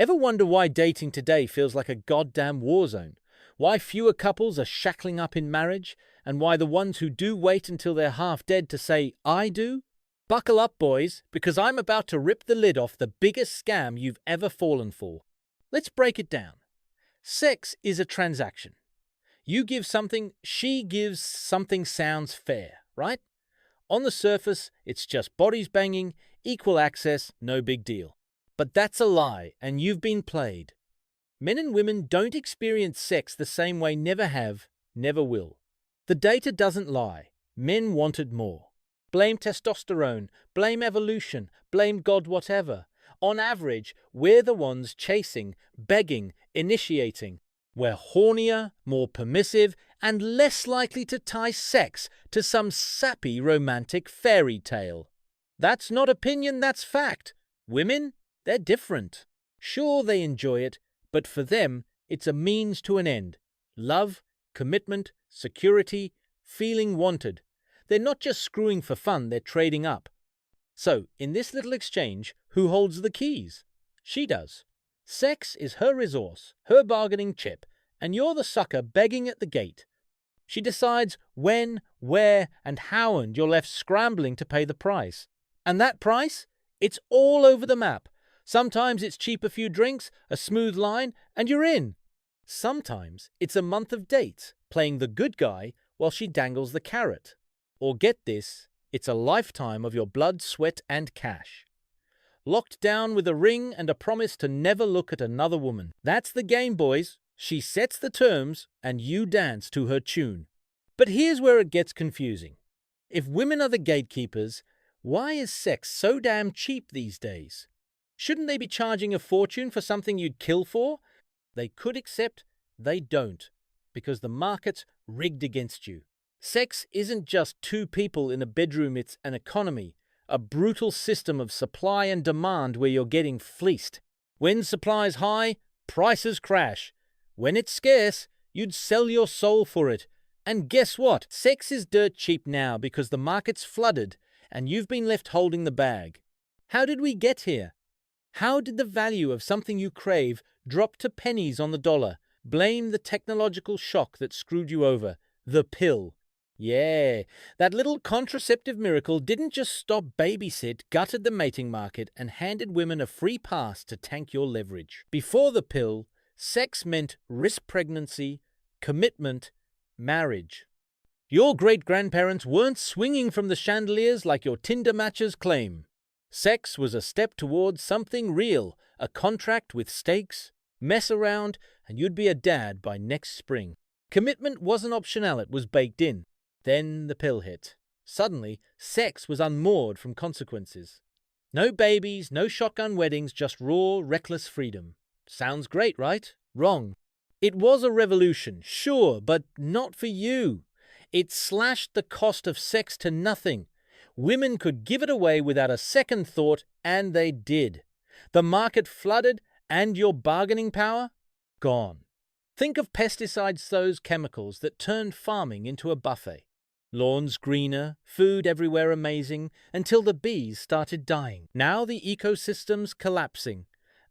Ever wonder why dating today feels like a goddamn war zone? Why fewer couples are shackling up in marriage? And why the ones who do wait until they're half dead to say, I do? Buckle up, boys, because I'm about to rip the lid off the biggest scam you've ever fallen for. Let's break it down. Sex is a transaction. You give something, she gives something sounds fair, right? On the surface, it's just bodies banging, equal access, no big deal. But that's a lie, and you've been played. Men and women don't experience sex the same way, never have, never will. The data doesn't lie. Men wanted more. Blame testosterone, blame evolution, blame God, whatever. On average, we're the ones chasing, begging, initiating. We're hornier, more permissive, and less likely to tie sex to some sappy romantic fairy tale. That's not opinion, that's fact. Women, they're different. Sure, they enjoy it, but for them, it's a means to an end. Love, commitment, security, feeling wanted. They're not just screwing for fun, they're trading up. So, in this little exchange, who holds the keys? She does. Sex is her resource, her bargaining chip, and you're the sucker begging at the gate. She decides when, where, and how, and you're left scrambling to pay the price. And that price? It's all over the map. Sometimes it's cheap a few drinks, a smooth line, and you're in. Sometimes it's a month of dates, playing the good guy while she dangles the carrot. Or get this, it's a lifetime of your blood, sweat, and cash. Locked down with a ring and a promise to never look at another woman. That's the game, boys. She sets the terms, and you dance to her tune. But here's where it gets confusing. If women are the gatekeepers, why is sex so damn cheap these days? Shouldn't they be charging a fortune for something you'd kill for? They could, except they don't, because the market's rigged against you. Sex isn't just two people in a bedroom, it's an economy, a brutal system of supply and demand where you're getting fleeced. When supply's high, prices crash. When it's scarce, you'd sell your soul for it. And guess what? Sex is dirt cheap now because the market's flooded and you've been left holding the bag. How did we get here? How did the value of something you crave drop to pennies on the dollar? Blame the technological shock that screwed you over. The pill. Yeah, that little contraceptive miracle didn't just stop babysit, gutted the mating market, and handed women a free pass to tank your leverage. Before the pill, sex meant risk pregnancy, commitment, marriage. Your great-grandparents weren't swinging from the chandeliers like your Tinder matches claim. Sex was a step towards something real, a contract with stakes. Mess around, and you'd be a dad by next spring. Commitment wasn't optional, it was baked in. Then the pill hit. Suddenly, sex was unmoored from consequences. No babies, no shotgun weddings, just raw, reckless freedom. Sounds great, right? Wrong. It was a revolution, sure, but not for you. It slashed the cost of sex to nothing. Women could give it away without a second thought, and they did. The market flooded, and your bargaining power? Gone. Think of pesticides, those chemicals that turned farming into a buffet. Lawns greener, food everywhere amazing, until the bees started dying. Now the ecosystem's collapsing,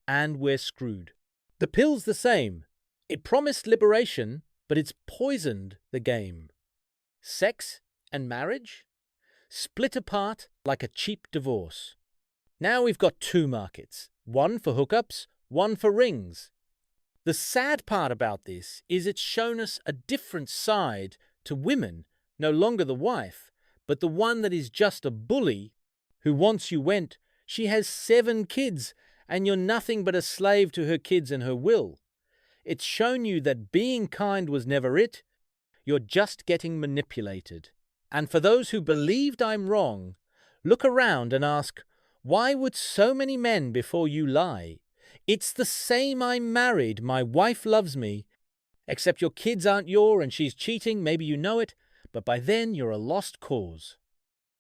and we're screwed. The pill's the same. It promised liberation, but it's poisoned the game. Sex and marriage? Split apart like a cheap divorce. Now we've got two markets, one for hookups, one for rings. The sad part about this is it's shown us a different side to women, no longer the wife, but the one that is just a bully who once you went, she has 7 kids and you're nothing but a slave to her kids and her will. It's shown you that being kind was never it, you're just getting manipulated. And for those who believed I'm wrong, look around and ask, why would so many men before you lie? It's the same, I'm married, my wife loves me. Except your kids aren't yours and she's cheating, maybe you know it, but by then you're a lost cause.